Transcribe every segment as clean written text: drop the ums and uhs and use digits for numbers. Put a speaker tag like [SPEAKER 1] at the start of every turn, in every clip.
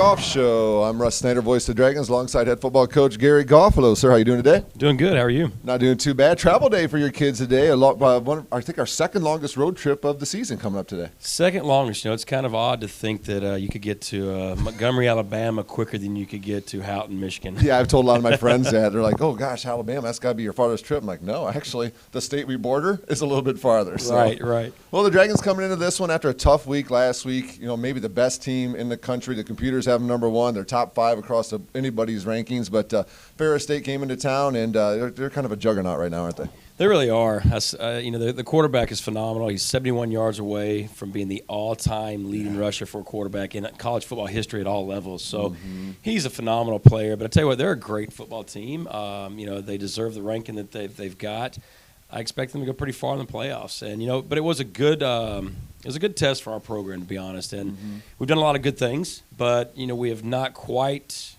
[SPEAKER 1] Goff Show. I'm Russ Snyder, voice of the Dragons, alongside head football coach Gary Goff. Hello, sir. How you doing today?
[SPEAKER 2] Doing good. How are you?
[SPEAKER 1] Not doing too bad. Travel day for your kids today. I think our second longest road trip of the season coming up today.
[SPEAKER 2] Second longest. You know, it's kind of odd to think that you could get to Montgomery, Alabama quicker than you could get to Houghton, Michigan.
[SPEAKER 1] Yeah, I've told a lot of my friends that. They're like, oh, gosh, Alabama, that's got to be your farthest trip. I'm like, no, actually, the state we border is a little bit farther. So.
[SPEAKER 2] Right.
[SPEAKER 1] Well, the Dragons coming into this one after a tough week last week. You know, maybe the best team in the country. The computers have them number one. They're top 5 across anybody's rankings. But Ferris State came into town, and they're kind of a juggernaut right now, aren't they?
[SPEAKER 2] They really are. The quarterback is phenomenal. He's 71 yards away from being the all-time leading rusher for a quarterback in college football history at all levels. So he's a phenomenal player. But I tell you what, they're a great football team. They deserve the ranking that they've got. I expect them to go pretty far in the playoffs. And but it was a good test for our program, to be honest. And we've done a lot of good things, but we have not quite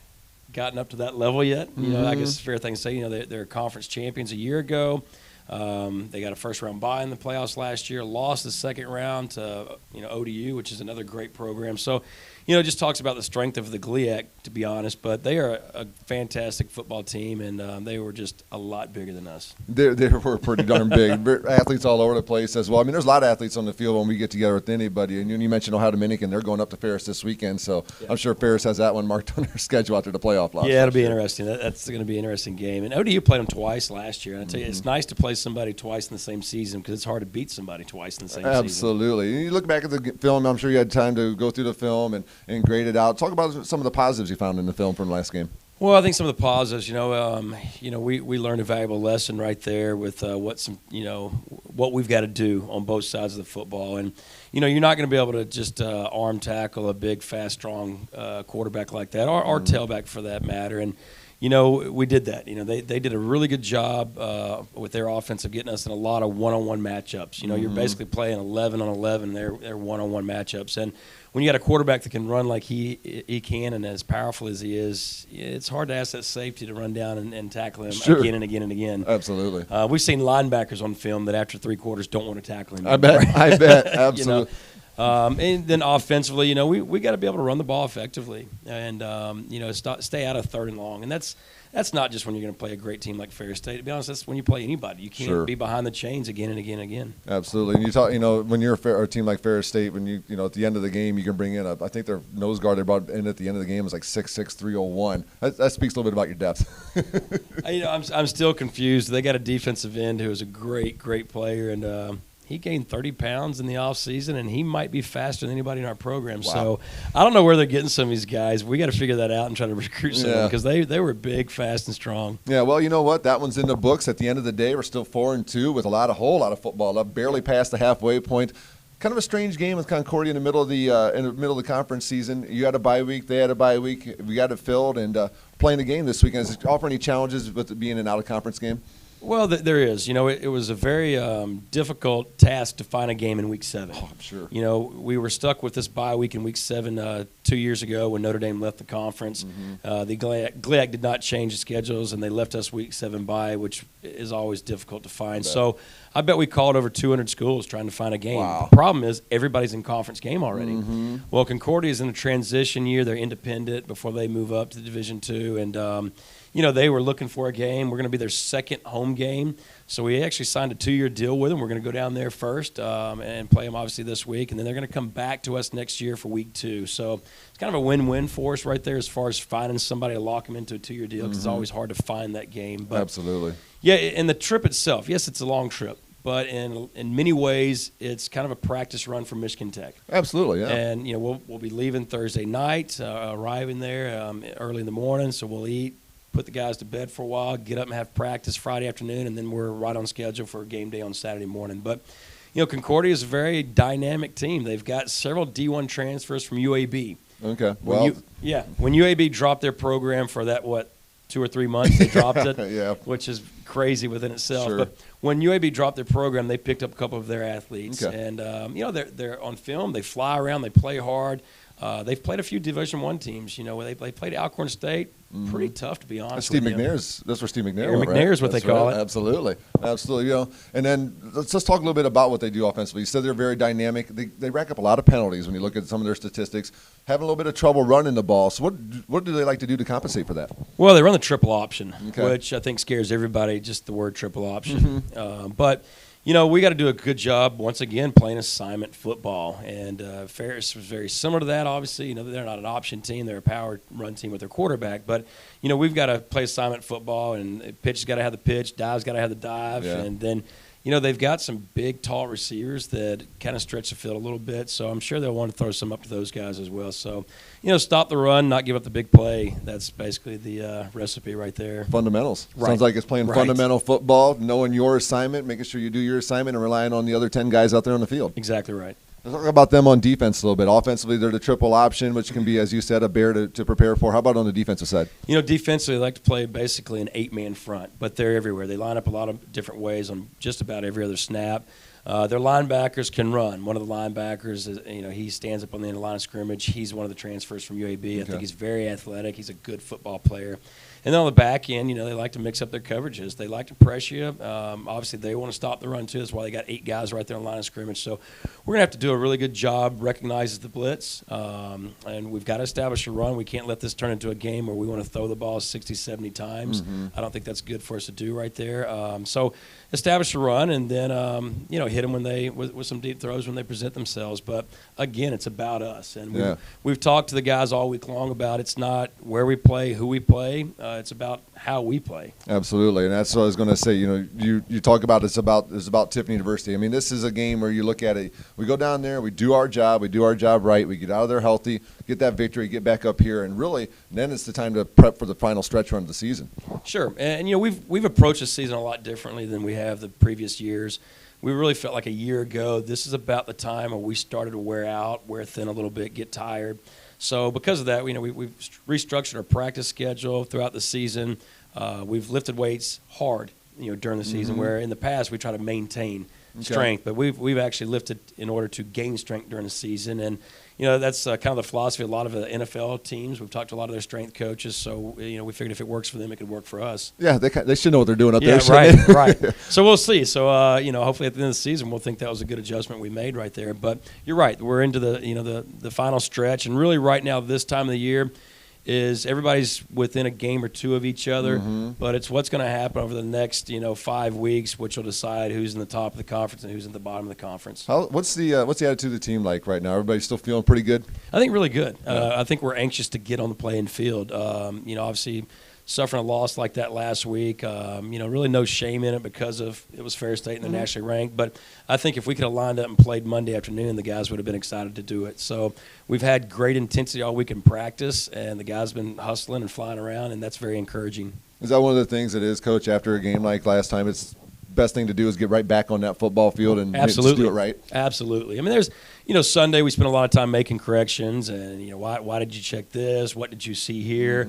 [SPEAKER 2] gotten up to that level yet. I guess it's a fair thing to say. They're conference champions a year ago. They got a first-round bye in the playoffs last year, lost the second round to ODU, which is another great program. So, it just talks about the strength of the GLIAC, to be honest. But they are a fantastic football team, and they were just a lot bigger than us.
[SPEAKER 1] They were pretty darn big. Athletes all over the place as well. I mean, there's a lot of athletes on the field when we get together with anybody. And you mentioned Ohio Dominican. They're going up to Ferris this weekend, so yeah. I'm sure Ferris has that one marked on their schedule after the playoff loss.
[SPEAKER 2] Yeah, it'll be interesting. That's going to be an interesting game. And ODU played them twice last year. And I tell you, it's nice to play somebody twice in the same season because it's hard to beat somebody twice in the same season.
[SPEAKER 1] Absolutely. You look back at the film. I'm sure you had time to go through the film and grade it out. Talk about some of the positives you found in the film from the last game.
[SPEAKER 2] Well, I think some of the positives, we learned a valuable lesson right there with what we've got to do on both sides of the football. And, you're not going to be able to just arm tackle a big, fast, strong quarterback like that or tailback for that matter. And, we did that. They did a really good job with their offense of getting us in a lot of one-on-one matchups. You're basically playing 11 on 11. They're one-on-one matchups. And when you got a quarterback that can run like he can and as powerful as he is, it's hard to ask that safety to run down and tackle him again and again and again.
[SPEAKER 1] Absolutely.
[SPEAKER 2] We've seen linebackers on film that after 3 quarters don't want to tackle him.
[SPEAKER 1] I bet. Absolutely.
[SPEAKER 2] And then offensively, we got to be able to run the ball effectively and, stay out of 3rd and long. And that's not just when you're going to play a great team like Ferris State. To be honest, that's when you play anybody. You can't be behind the chains again and again and again.
[SPEAKER 1] Absolutely. And you talk, when you're a team like Ferris State, when at the end of the game, you can bring in I think their nose guard they brought in at the end of the game was like 6'6", 301. That speaks a little bit about your depth.
[SPEAKER 2] I'm still confused. They got a defensive end who is a great, great player, and he gained 30 pounds in the offseason, and he might be faster than anybody in our program. Wow. So I don't know where they're getting some of these guys. We got to figure that out and try to recruit some of them because they were big, fast, and strong. Yeah,
[SPEAKER 1] well, you know what? That one's in the books. At the end of the day, we're still 4-2 with a whole lot of football left. Barely past the halfway point. Kind of a strange game with Concordia in the middle of the conference season. You had a bye week. They had a bye week. We got it filled and playing the game this weekend. Does it offer any challenges with it being an out-of-conference game?
[SPEAKER 2] Well, there is. It was a very difficult task to find a game in Week 7.
[SPEAKER 1] Oh, I'm sure.
[SPEAKER 2] We were stuck with this bye week in Week 7 2 years ago when Notre Dame left the conference. The GLIAC did not change the schedules, and they left us Week 7 bye, which is always difficult to find. So I bet we called over 200 schools trying to find a game.
[SPEAKER 1] Wow.
[SPEAKER 2] The problem is everybody's in conference game already. Well, Concordia is in a transition year. They're independent before they move up to Division II, and they were looking for a game. We're going to be their second home game. So we actually signed a 2-year deal with them. We're going to go down there first and play them obviously this week. And then they're going to come back to us next year for Week 2. So it's kind of a win-win for us right there as far as finding somebody to lock them into a 2-year deal because it's always hard to find that game. But
[SPEAKER 1] absolutely.
[SPEAKER 2] Yeah, and the trip itself, yes, it's a long trip. But in many ways, it's kind of a practice run for Michigan Tech.
[SPEAKER 1] Absolutely, yeah.
[SPEAKER 2] And, we'll be leaving Thursday night, arriving there early in the morning. So we'll eat, put the guys to bed for a while, get up and have practice Friday afternoon, and then we're right on schedule for a game day on Saturday morning. But, Concordia is a very dynamic team. They've got several D1 transfers from UAB.
[SPEAKER 1] Okay.
[SPEAKER 2] When UAB dropped their program for that, 2 or 3 months, they dropped it, which is crazy within itself.
[SPEAKER 1] Sure.
[SPEAKER 2] But when UAB dropped their program, they picked up a couple of their athletes. Okay. And, they're on film. They play around. They play hard. They've played a few Division I teams. They played Alcorn State, pretty tough, to be honest.
[SPEAKER 1] Steve
[SPEAKER 2] with you.
[SPEAKER 1] McNair's. That's where Steve McNair
[SPEAKER 2] Aaron
[SPEAKER 1] went,
[SPEAKER 2] McNair
[SPEAKER 1] right?
[SPEAKER 2] is what
[SPEAKER 1] That's
[SPEAKER 2] they call
[SPEAKER 1] right.
[SPEAKER 2] it.
[SPEAKER 1] Absolutely. You know, and then let's talk a little bit about what they do offensively. You said they're very dynamic. They rack up a lot of penalties when you look at some of their statistics. Having a little bit of trouble running the ball. So what do they like to do to compensate for that?
[SPEAKER 2] Well, they run the triple option,
[SPEAKER 1] Okay.
[SPEAKER 2] which I think scares everybody. Just the word triple option, but. You know, we got to do a good job, once again, playing assignment football. And Ferris was very similar to that, obviously. You know, they're not an option team. They're a power run team with their quarterback. But, you know, we've got to play assignment football, and pitch has got to have the pitch, dive's got to have the dive.
[SPEAKER 1] Yeah.
[SPEAKER 2] And then, you know, they've got some big, tall receivers that kind of stretch the field a little bit. So I'm sure they'll want to throw some up to those guys as well. So, you know, stop the run, not give up the big play. That's basically the recipe right there.
[SPEAKER 1] Fundamentals.
[SPEAKER 2] Right.
[SPEAKER 1] Sounds like it's playing fundamental football, knowing your assignment, making sure you do your assignment, and relying on the other 10 guys out there on the field.
[SPEAKER 2] Exactly right.
[SPEAKER 1] Let's talk about them on defense a little bit. Offensively, they're the triple option, which can be, as you said, a bear to prepare for. How about on the defensive side?
[SPEAKER 2] You know, defensively, they like to play basically an 8-man front, but they're everywhere. They line up a lot of different ways on just about every other snap. Their linebackers can run. One of the linebackers, you know, he stands up on the end of the line of scrimmage. He's one of the transfers from UAB. I think he's very athletic. He's a good football player. And then on the back end, you know, they like to mix up their coverages. They like to press you. Obviously, they want to stop the run, too. That's why they got 8 guys right there on the line of scrimmage. So we're going to have to do a really good job recognizing the blitz. And we've got to establish a run. We can't let this turn into a game where we want to throw the ball 60, 70 times. I don't think that's good for us to do right there. So establish a run and then, you know, hit them when with some deep throws when they present themselves. But, again, it's about us. And we've talked to the guys all week long about it's not where we play, who we play. It's about how we play.
[SPEAKER 1] Absolutely, and that's what I was going to say. You know, you talk about it's about Tiffin University. I mean, this is a game where you look at it. We go down there, we do our job right. We get out of there healthy, get that victory, get back up here, and really, then it's the time to prep for the final stretch run of the season.
[SPEAKER 2] Sure, and you know, we've approached the season a lot differently than we have the previous years. We really felt like a year ago, this is about the time where we started to wear out, wear thin a little bit, get tired. So because of that, you know, we've restructured our practice schedule throughout the season. We've lifted weights hard, you know, during the season, where in the past we try to maintain strength, but we've actually lifted in order to gain strength during the season. And you know, that's kind of the philosophy of a lot of the NFL teams. We've talked to a lot of their strength coaches, so you know, we figured if it works for them, it could work for us.
[SPEAKER 1] Yeah, they should know what they're doing up there.
[SPEAKER 2] Right. So we'll see. So you know, hopefully at the end of the season, we'll think that was a good adjustment we made right there. But you're right. We're into the final stretch, and really right now, this time of the year, is everybody's within a game or two of each other, but it's what's going to happen over the next 5 weeks, which will decide who's in the top of the conference and who's in the bottom of the conference.
[SPEAKER 1] What's the attitude of the team like right now? Everybody still feeling pretty good?
[SPEAKER 2] I think really good. I think we're anxious to get on the playing field. You know, obviously suffering a loss like that last week, you know, really no shame in it because of it was Ferris State and they're nationally ranked. But I think if we could have lined up and played Monday afternoon, the guys would have been excited to do it. So we've had great intensity all week in practice, and the guys have been hustling and flying around, and that's very encouraging.
[SPEAKER 1] Is that one of the things that is, Coach, after a game like last time, it's best thing to do is get right back on that football field and just do it right?
[SPEAKER 2] Absolutely. I mean, there's, Sunday we spent a lot of time making corrections and, why did you check this? What did you see here?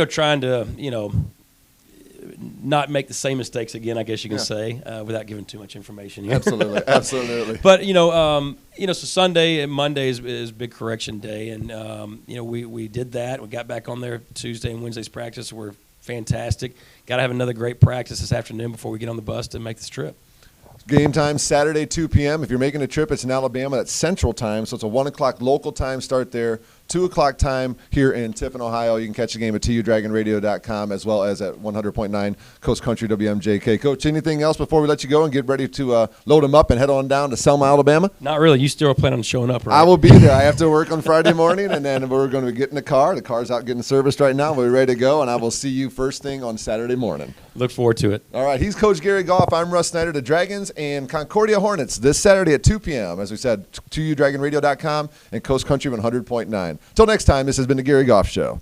[SPEAKER 2] Trying to, not make the same mistakes again, I guess you can say, without giving too much information.
[SPEAKER 1] Absolutely.
[SPEAKER 2] But, so Sunday and Monday is big correction day. And, we did that. We got back on there Tuesday and Wednesday's practice. We're fantastic. Got to have another great practice this afternoon before we get on the bus to make this trip.
[SPEAKER 1] Game time Saturday, 2 p.m. If you're making a trip, it's in Alabama. That's Central Time, so it's a 1 o'clock local time start there. 2 o'clock time here in Tiffin, Ohio. You can catch the game at tudragonradio.com as well as at 100.9 Coast Country WMJK. Coach, anything else before we let you go and get ready to load them up and head on down to Selma, Alabama?
[SPEAKER 2] Not really. You still plan on showing up, right?
[SPEAKER 1] I will be there. I have to work on Friday morning, and then we're going to get in the car. The car's out getting serviced right now. We're ready to go, and I will see you first thing on Saturday morning.
[SPEAKER 2] Look forward to it.
[SPEAKER 1] All right. He's Coach Gary Goff. I'm Russ Snyder. The Dragons and Concordia Hornets this Saturday at 2 p.m. As we said, tudragonradio.com and Coast Country 100.9. Until next time, this has been the Gary Goff Show.